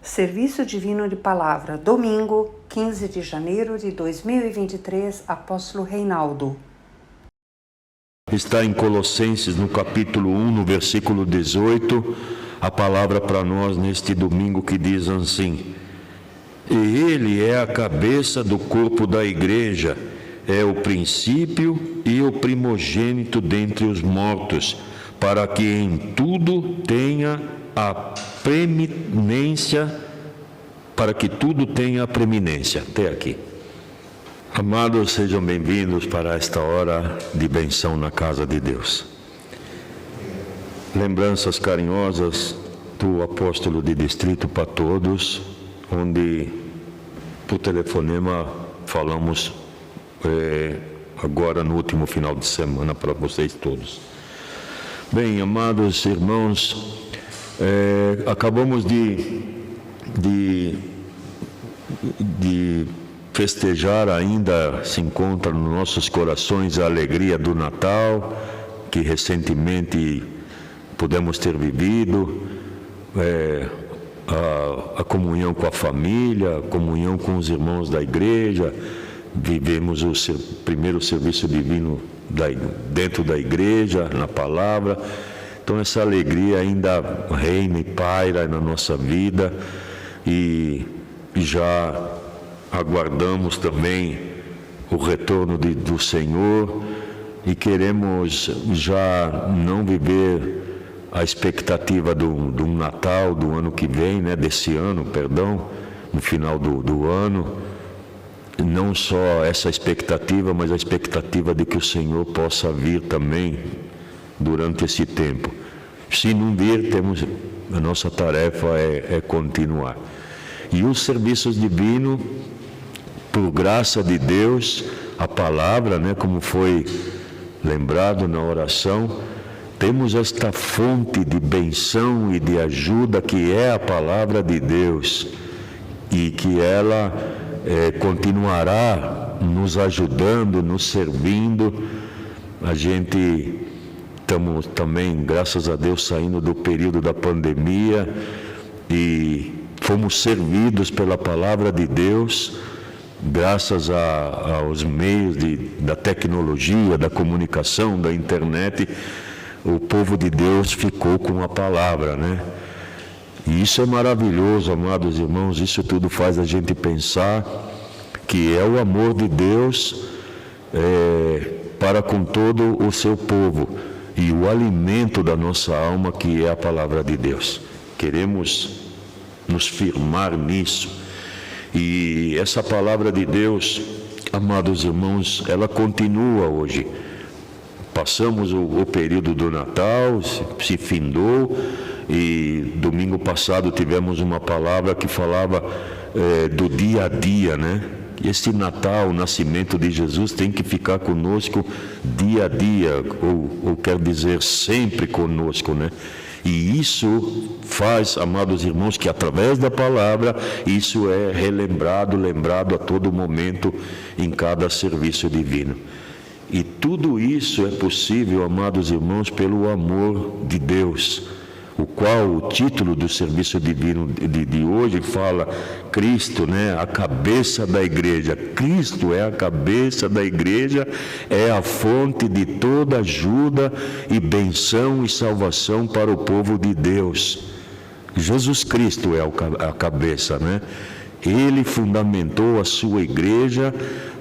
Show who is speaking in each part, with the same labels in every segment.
Speaker 1: Serviço Divino de Palavra, domingo, 15 de janeiro de 2023, Apóstolo Reinaldo.
Speaker 2: Está em Colossenses, no capítulo 1, no versículo 18, a palavra para nós neste domingo que diz assim: E Ele é a cabeça do corpo da igreja, é o princípio e o primogênito dentre os mortos, para que em tudo tenha a preeminência, para que tudo tenha a preeminência. Até aqui. Amados, sejam bem-vindos para esta hora de benção na casa de Deus. Lembranças carinhosas do apóstolo de distrito para todos, onde por telefonema falamos agora no último final de semana para vocês todos. Bem, amados irmãos, acabamos de festejar, ainda se encontra nos nossos corações a alegria do Natal, que recentemente pudemos ter vivido, a comunhão com a família, a comunhão com os irmãos da igreja, vivemos o primeiro serviço divino dentro da igreja, na palavra. Então essa alegria ainda reina e paira na nossa vida e já aguardamos também o retorno do Senhor e queremos já não viver a expectativa do Natal do ano que vem, desse ano, no final do ano. Não só essa expectativa, mas a expectativa de que o Senhor possa vir também durante esse tempo. Se não vir, a nossa tarefa é continuar. E os serviços divinos, por graça de Deus, a palavra, como foi lembrado na oração, temos esta fonte de benção e de ajuda que é a palavra de Deus, e que ela continuará nos ajudando, nos servindo. A gente estamos também, graças a Deus, saindo do período da pandemia e fomos servidos pela palavra de Deus, graças aos meios da tecnologia, da comunicação, da internet. O povo de Deus ficou com a palavra, E isso é maravilhoso, amados irmãos. Isso tudo faz a gente pensar que é o amor de Deus para com todo o seu povo e o alimento da nossa alma, que é a palavra de Deus. Queremos nos firmar nisso. E essa palavra de Deus, amados irmãos, ela continua hoje. Passamos o período do Natal, se findou, e domingo passado tivemos uma palavra que falava do dia a dia, Esse Natal, o nascimento de Jesus, tem que ficar conosco dia a dia, ou quer dizer, sempre conosco, E isso faz, amados irmãos, que através da palavra, isso é lembrado a todo momento, em cada serviço divino. E tudo isso é possível, amados irmãos, pelo amor de Deus, o qual o título do serviço divino de hoje fala Cristo, a cabeça da igreja. Cristo é a cabeça da igreja, é a fonte de toda ajuda e benção e salvação para o povo de Deus. Jesus Cristo é a cabeça, Ele fundamentou a sua igreja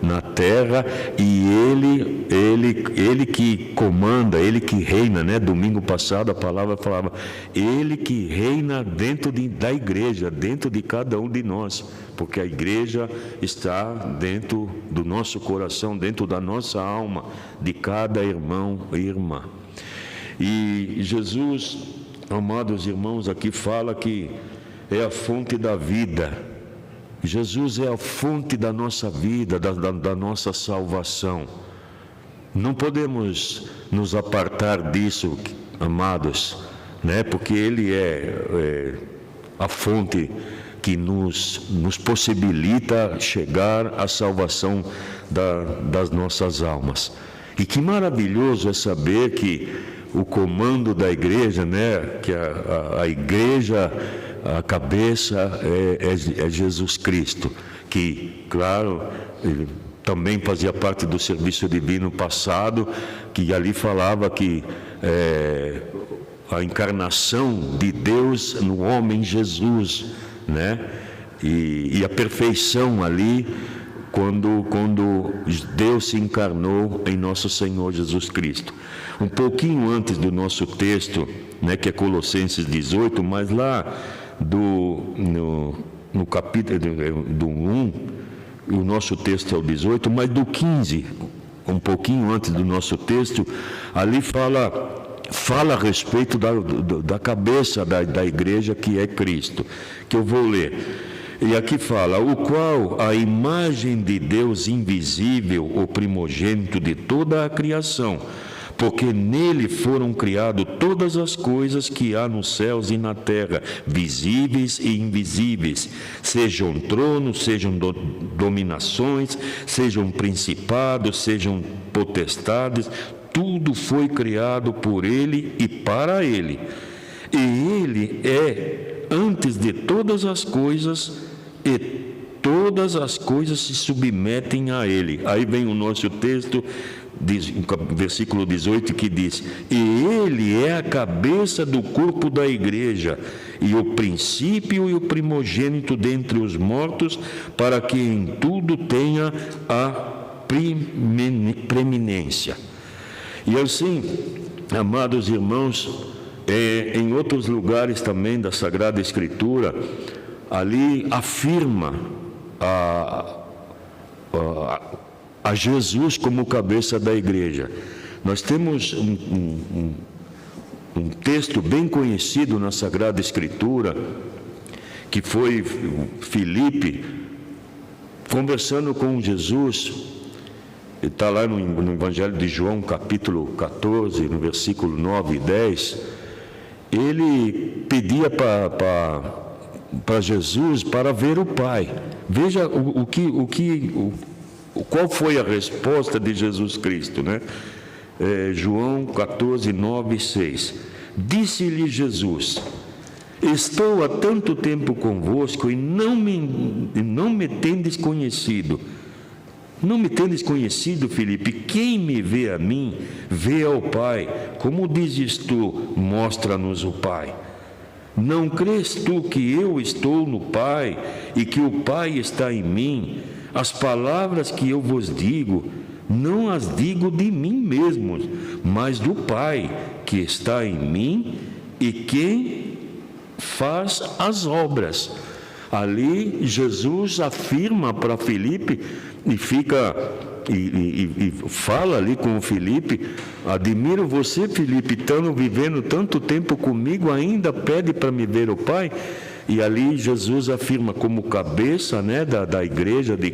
Speaker 2: na terra e ele que comanda, ele que reina, Domingo passado a palavra falava, ele que reina dentro da igreja, dentro de cada um de nós, porque a igreja está dentro do nosso coração, dentro da nossa alma, de cada irmão e irmã. E Jesus, amados irmãos, aqui fala que é a fonte da vida. Jesus é a fonte da nossa vida, da nossa salvação. Não podemos nos apartar disso, amados, porque Ele é a fonte que nos possibilita chegar à salvação das nossas almas. E que maravilhoso é saber que o comando da igreja, que a igreja a cabeça é Jesus Cristo, que, claro, ele também fazia parte do serviço divino passado, que ali falava que a encarnação de Deus no homem Jesus, né? E a perfeição ali, quando Deus se encarnou em nosso Senhor Jesus Cristo. Um pouquinho antes do nosso texto, né, que é Colossenses 18, mas lá no capítulo do 1, o nosso texto é o 18, mas do 15, um pouquinho antes do nosso texto, ali fala a respeito da cabeça da igreja, que é Cristo, que eu vou ler. E aqui fala: o qual a imagem de Deus invisível, o primogênito de toda a criação, porque nele foram criadas todas as coisas que há nos céus e na terra, visíveis e invisíveis, sejam tronos, sejam dominações, sejam principados, sejam potestades, tudo foi criado por ele e para ele. E ele é antes de todas as coisas, e todas as coisas se submetem a ele. Aí vem o nosso texto, versículo 18, que diz: e ele é a cabeça do corpo da igreja, e o princípio e o primogênito dentre os mortos, para que em tudo tenha a preeminência. E assim, amados irmãos, em outros lugares também da Sagrada Escritura, ali afirma a Jesus como cabeça da igreja. Nós temos um texto bem conhecido na Sagrada Escritura, que foi Filipe conversando com Jesus. Está lá no Evangelho de João, capítulo 14, no versículo 9 e 10. Ele pedia para Jesus para ver o Pai. Veja qual foi a resposta de Jesus Cristo, né? João 14, 9 e 6. Disse-lhe Jesus: estou há tanto tempo convosco e não me tendes conhecido. Não me tendes conhecido, Filipe? Quem me vê a mim, vê ao Pai. Como dizes tu, mostra-nos o Pai. Não crês tu que eu estou no Pai e que o Pai está em mim? As palavras que eu vos digo, não as digo de mim mesmo, mas do Pai que está em mim e que faz as obras. Ali Jesus afirma para Filipe e fala ali com o Filipe: admiro você, Filipe, estando vivendo tanto tempo comigo, ainda pede para me ver o Pai. E ali Jesus afirma como cabeça, né, da igreja, de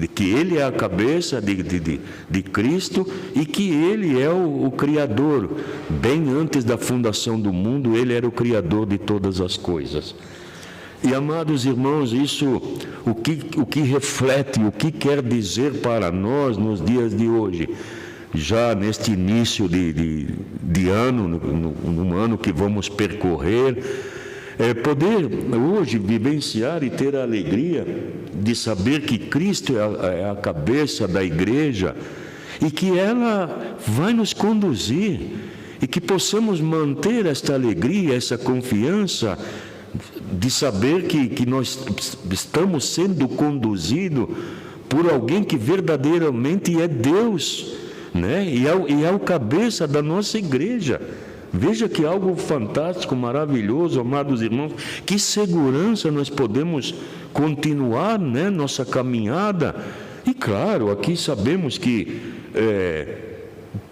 Speaker 2: que ele é a cabeça de Cristo e que ele é o Criador. Bem antes da fundação do mundo, ele era o Criador de todas as coisas. E, amados irmãos, isso, o que reflete, o que quer dizer para nós nos dias de hoje, já neste início de ano, num ano que vamos percorrer, poder hoje vivenciar e ter a alegria de saber que Cristo é a cabeça da igreja e que ela vai nos conduzir, e que possamos manter esta alegria, essa confiança de saber que nós estamos sendo conduzidos por alguém que verdadeiramente é Deus, né? E é o cabeça da nossa igreja. Veja que algo fantástico, maravilhoso, amados irmãos. Que segurança nós podemos continuar, né, nossa caminhada. E claro, aqui sabemos que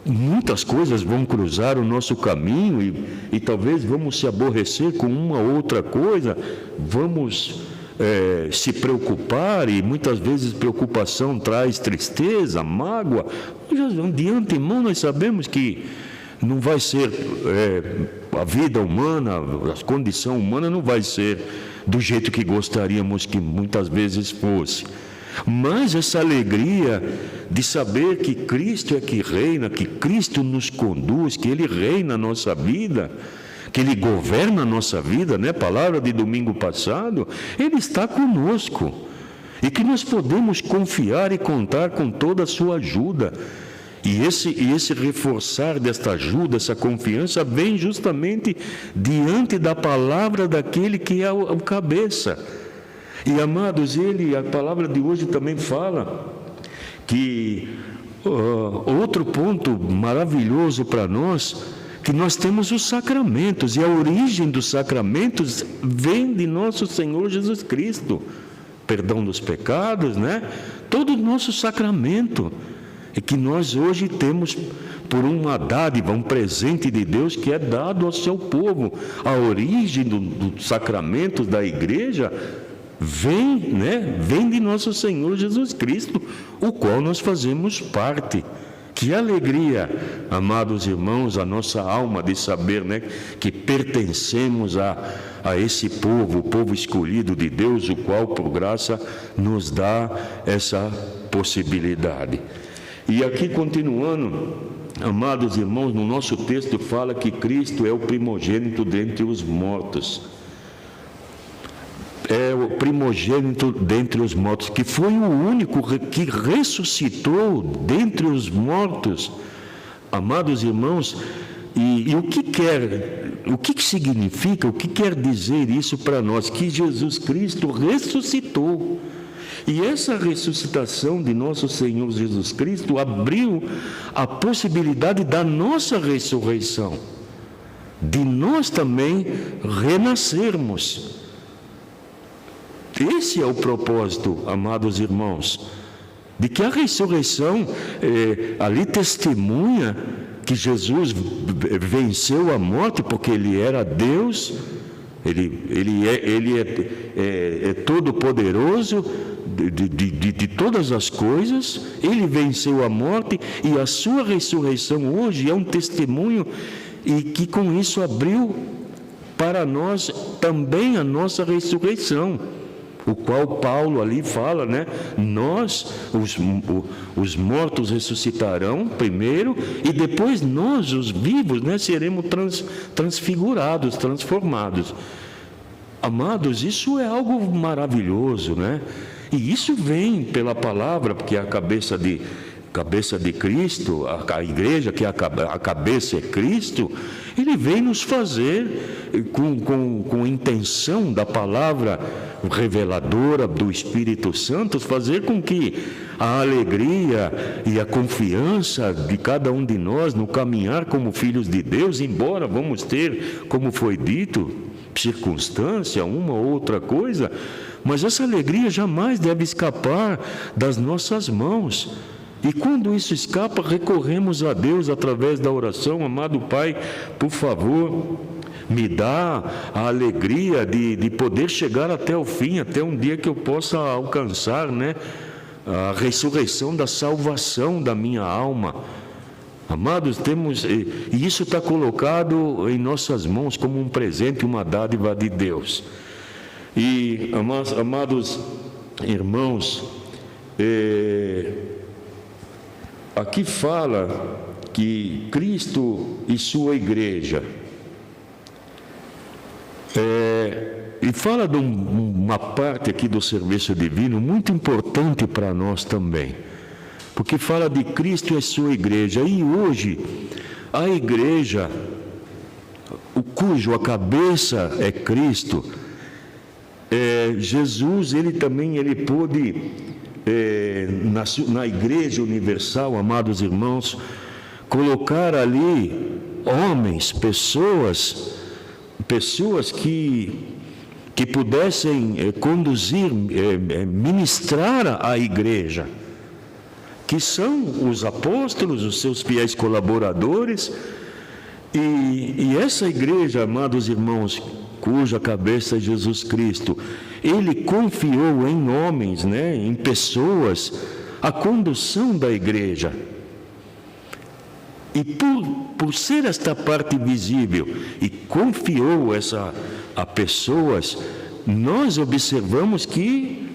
Speaker 2: muitas coisas vão cruzar o nosso caminho e talvez vamos se aborrecer com uma outra coisa, vamos se preocupar, e muitas vezes preocupação traz tristeza, mágoa. De antemão nós sabemos que não vai ser a vida humana, a condição humana não vai ser do jeito que gostaríamos que muitas vezes fosse. Mas essa alegria de saber que Cristo é que reina, que Cristo nos conduz, que Ele reina a nossa vida, que Ele governa a nossa vida, né? Palavra de domingo passado, Ele está conosco. E que nós podemos confiar e contar com toda a sua ajuda. E esse reforçar desta ajuda, essa confiança, vem justamente diante da palavra daquele que é o cabeça. E, amados, a palavra de hoje também fala que outro ponto maravilhoso para nós, que nós temos os sacramentos, e a origem dos sacramentos vem de nosso Senhor Jesus Cristo. Perdão dos pecados, né? Todo o nosso sacramento, e que nós hoje temos por uma dádiva, um presente de Deus que é dado ao seu povo. A origem dos sacramentos da igreja vem de nosso Senhor Jesus Cristo, o qual nós fazemos parte. Que alegria, amados irmãos, a nossa alma de saber, né, que pertencemos a esse povo, o povo escolhido de Deus, o qual, por graça, nos dá essa possibilidade. E aqui, continuando, amados irmãos, no nosso texto fala que Cristo é o primogênito dentre os mortos. É o primogênito dentre os mortos, que foi o único que ressuscitou dentre os mortos. Amados irmãos, e o que significa, o que quer dizer isso para nós? Que Jesus Cristo ressuscitou. E essa ressuscitação de nosso Senhor Jesus Cristo abriu a possibilidade da nossa ressurreição, de nós também renascermos. Esse é o propósito, amados irmãos, de que a ressurreição ali testemunha que Jesus venceu a morte, porque Ele era Deus, Ele é todo-poderoso de todas as coisas, Ele venceu a morte, e a sua ressurreição hoje é um testemunho, e que com isso abriu para nós também a nossa ressurreição, o qual Paulo ali fala, né? Nós, os mortos ressuscitarão primeiro, e depois nós, os vivos, né, seremos transfigurados, transformados. Amados, isso é algo maravilhoso, né? E isso vem pela palavra, porque a cabeça de Cristo, a igreja, que a cabeça é Cristo, Ele vem nos fazer, com intenção da palavra reveladora do Espírito Santo, fazer com que a alegria e a confiança de cada um de nós no caminhar como filhos de Deus, embora vamos ter, como foi dito, circunstância, uma ou outra coisa, mas essa alegria jamais deve escapar das nossas mãos. E quando isso escapa, recorremos a Deus através da oração. Amado Pai, por favor, me dá a alegria de poder chegar até o fim, até um dia que eu possa alcançar, né, a ressurreição da salvação da minha alma. Amados, e isso está colocado em nossas mãos como um presente, uma dádiva de Deus. E, amados irmãos, aqui fala que Cristo e sua igreja, e fala de uma parte aqui do serviço divino muito importante para nós também, porque fala de Cristo e a sua igreja. E hoje a igreja, cujo cabeça é Cristo, Jesus, ele pôde, na igreja universal, amados irmãos, colocar ali homens, pessoas que pudessem conduzir, ministrar a igreja, que são os apóstolos, os seus fiéis colaboradores. E essa igreja, amados irmãos, cuja cabeça é Jesus Cristo, Ele confiou em homens, né, em pessoas, a condução da igreja. E por ser esta parte visível, e confiou a pessoas, nós observamos que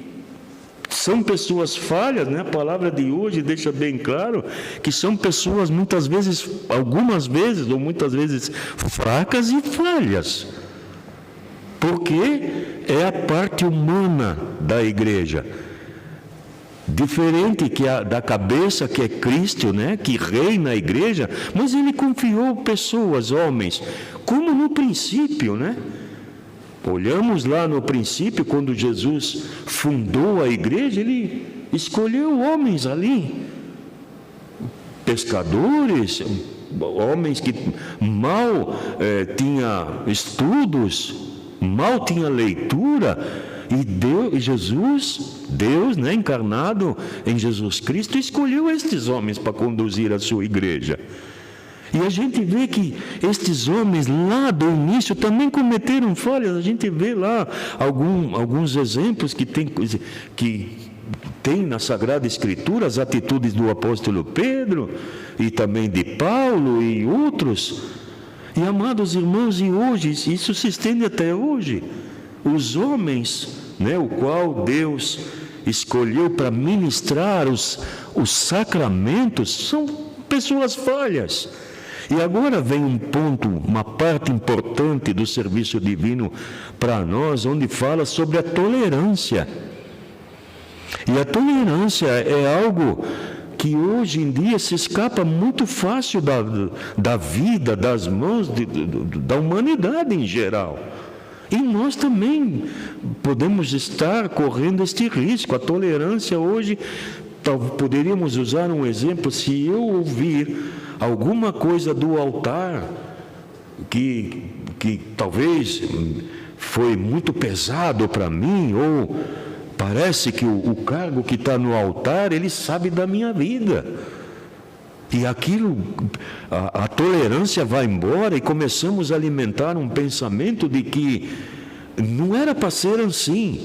Speaker 2: São pessoas falhas, né? A palavra de hoje deixa bem claro que são pessoas muitas vezes, algumas vezes ou muitas vezes fracas e falhas. Porque é a parte humana da igreja. Diferente da cabeça que é Cristo, né? Que reina a igreja, mas ele confiou pessoas, homens, como no princípio, né? Olhamos lá no princípio, quando Jesus fundou a igreja, ele escolheu homens ali, pescadores, homens que mal tinha estudos, mal tinha leitura, e Deus, né, encarnado em Jesus Cristo, escolheu estes homens para conduzir a sua igreja. E a gente vê que estes homens lá do início também cometeram falhas. A gente vê lá alguns exemplos que tem na Sagrada Escritura, as atitudes do apóstolo Pedro e também de Paulo e outros. E, amados irmãos, e hoje, isso se estende até hoje. Os homens, né, o qual Deus escolheu para ministrar os sacramentos, são pessoas falhas. E agora vem uma parte importante do serviço divino para nós, onde fala sobre a tolerância. E a tolerância é algo que hoje em dia se escapa muito fácil da vida, das mãos da humanidade em geral. E nós também podemos estar correndo este risco. A tolerância hoje, poderíamos usar um exemplo, se eu ouvir alguma coisa do altar que talvez foi muito pesado para mim, ou parece que o cargo que está no altar, ele sabe da minha vida. E aquilo, a tolerância vai embora e começamos a alimentar um pensamento de que não era para ser assim.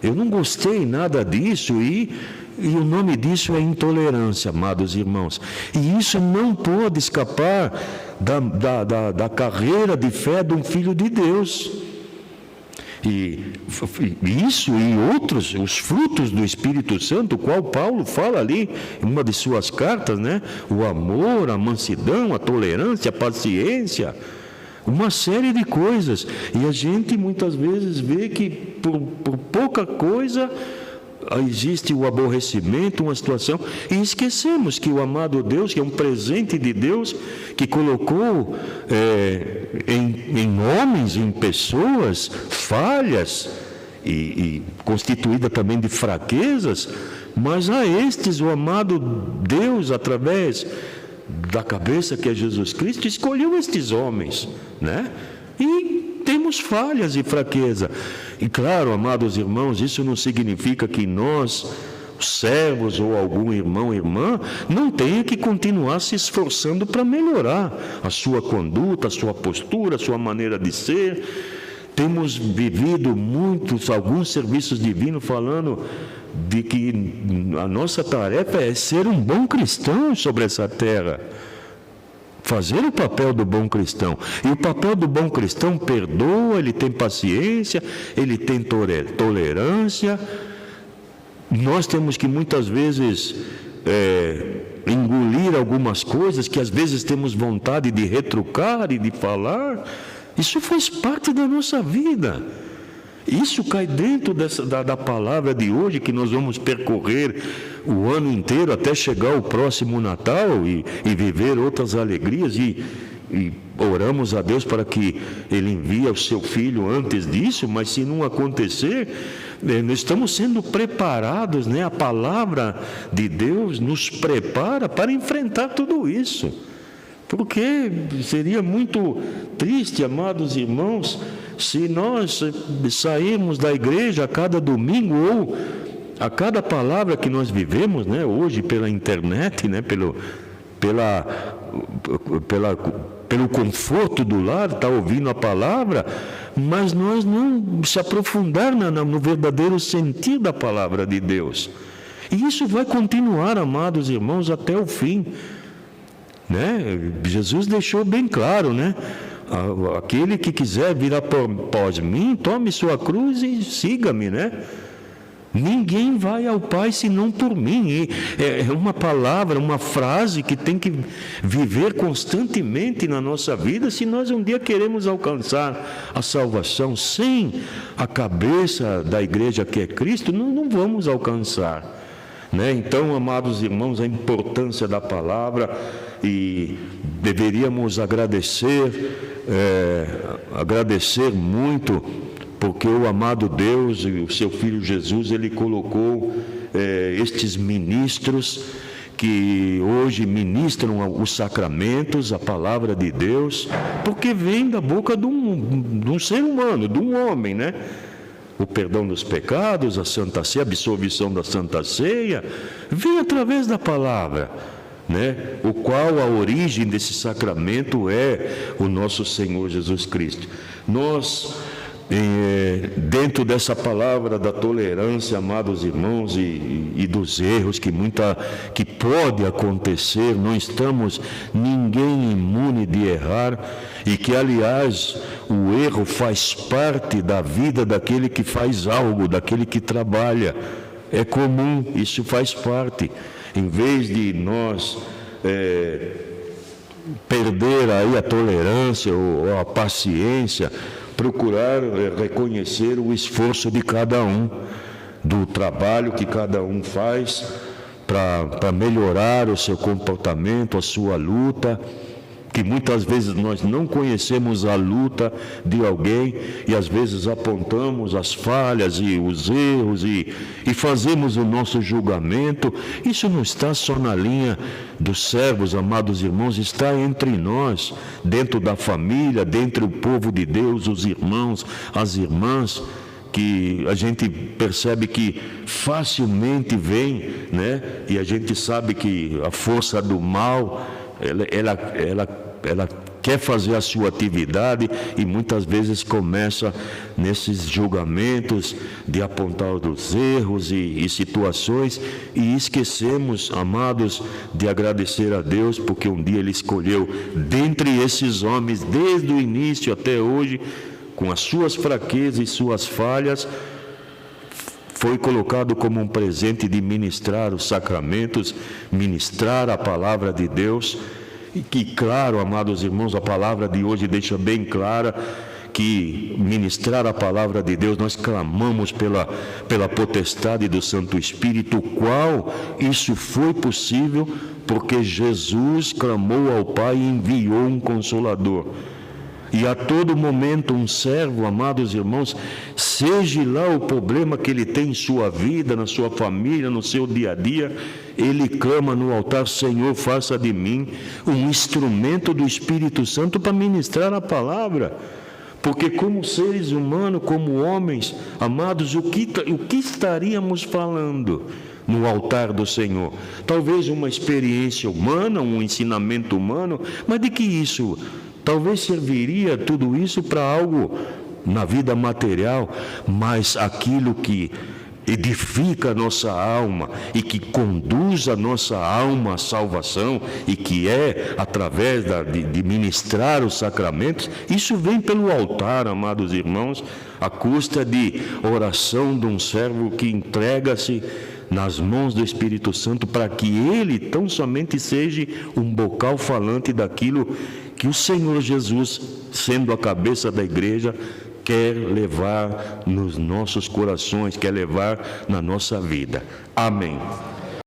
Speaker 2: Eu não gostei nada disso e o nome disso é intolerância, amados irmãos. E isso não pode escapar da carreira de fé de um filho de Deus. E isso e outros, os frutos do Espírito Santo, o qual Paulo fala ali em uma de suas cartas, né? O amor, a mansidão, a tolerância, a paciência, uma série de coisas. E a gente muitas vezes vê que por pouca coisa existe o aborrecimento, uma situação, e esquecemos que o amado Deus, que é um presente de Deus, que colocou em homens, em pessoas falhas e constituída também de fraquezas, mas a estes o amado Deus, através da cabeça que é Jesus Cristo, escolheu estes homens, né? E temos falhas e fraqueza. E claro, amados irmãos, isso não significa que nós, servos ou algum irmão ou irmã, não tenha que continuar se esforçando para melhorar a sua conduta, a sua postura, a sua maneira de ser. Temos vivido alguns serviços divinos falando de que a nossa tarefa é ser um bom cristão sobre essa terra. Fazer o papel do bom cristão. E o papel do bom cristão perdoa, ele tem paciência, ele tem tolerância. Nós temos que muitas vezes engolir algumas coisas que às vezes temos vontade de retrucar e de falar. Isso faz parte da nossa vida. Isso cai dentro da palavra de hoje, que nós vamos percorrer o ano inteiro até chegar o próximo Natal e viver outras alegrias e oramos a Deus para que Ele envie o seu Filho antes disso, mas se não acontecer, nós estamos sendo preparados, né? A palavra de Deus nos prepara para enfrentar tudo isso, porque seria muito triste, amados irmãos, se nós sairmos da igreja a cada domingo ou a cada palavra que nós vivemos, né, hoje pela internet, né, pelo conforto do lar, estar ouvindo a palavra, mas nós não se aprofundar no verdadeiro sentido da palavra de Deus. E isso vai continuar, amados irmãos, até o fim, né? Jesus deixou bem claro, né? Aquele que quiser vir após mim, tome sua cruz e siga-me, né? Ninguém vai ao Pai senão por mim. E é uma palavra, uma frase que tem que viver constantemente na nossa vida se nós um dia queremos alcançar a salvação. Sem a cabeça da igreja que é Cristo, não vamos alcançar, né? Então, amados irmãos, a importância da palavra, e deveríamos agradecer muito, porque o amado Deus e o seu Filho Jesus, Ele colocou estes ministros que hoje ministram os sacramentos, a palavra de Deus, porque vem da boca de um ser humano, de um homem, né? O perdão dos pecados, a Santa Ceia, a absolvição da Santa Ceia, vem através da palavra, né? O qual a origem desse sacramento é o nosso Senhor Jesus Cristo. Nós, dentro dessa palavra da tolerância, amados irmãos, e dos erros que pode acontecer, não estamos ninguém imune de errar, e que, aliás, o erro faz parte da vida daquele que faz algo, daquele que trabalha. É comum, isso faz parte. Em vez de nós perder aí a tolerância ou a paciência, procurar reconhecer o esforço de cada um, do trabalho que cada um faz para melhorar o seu comportamento, a sua luta, que muitas vezes nós não conhecemos a luta de alguém e às vezes apontamos as falhas e os erros e fazemos o nosso julgamento. Isso não está só na linha dos servos, amados irmãos, está entre nós, dentro da família, dentro do povo de Deus, os irmãos, as irmãs, que a gente percebe que facilmente vem, né? E a gente sabe que a força do mal, ela quer fazer a sua atividade e muitas vezes começa nesses julgamentos de apontar os erros e situações, e esquecemos, amados, de agradecer a Deus, porque um dia Ele escolheu dentre esses homens, desde o início até hoje, com as suas fraquezas e suas falhas, foi colocado como um presente de ministrar os sacramentos, ministrar a palavra de Deus. E que, claro, amados irmãos, a palavra de hoje deixa bem clara que ministrar a palavra de Deus, nós clamamos pela potestade do Santo Espírito, o qual isso foi possível porque Jesus clamou ao Pai e enviou um Consolador. E a todo momento um servo, amados irmãos, seja lá o problema que ele tem em sua vida, na sua família, no seu dia a dia, ele clama no altar: Senhor, faça de mim um instrumento do Espírito Santo para ministrar a palavra. Porque como seres humanos, como homens, amados, o que estaríamos falando no altar do Senhor? Talvez uma experiência humana, um ensinamento humano, mas de que isso? Talvez serviria tudo isso para algo na vida material, mas aquilo que edifica a nossa alma e que conduz a nossa alma à salvação, e que é através de ministrar os sacramentos, isso vem pelo altar, amados irmãos, à custa de oração de um servo que entrega-se nas mãos do Espírito Santo para que ele tão somente seja um bocal falante daquilo que o Senhor Jesus, sendo a cabeça da igreja, quer levar nos nossos corações, quer levar na nossa vida. Amém.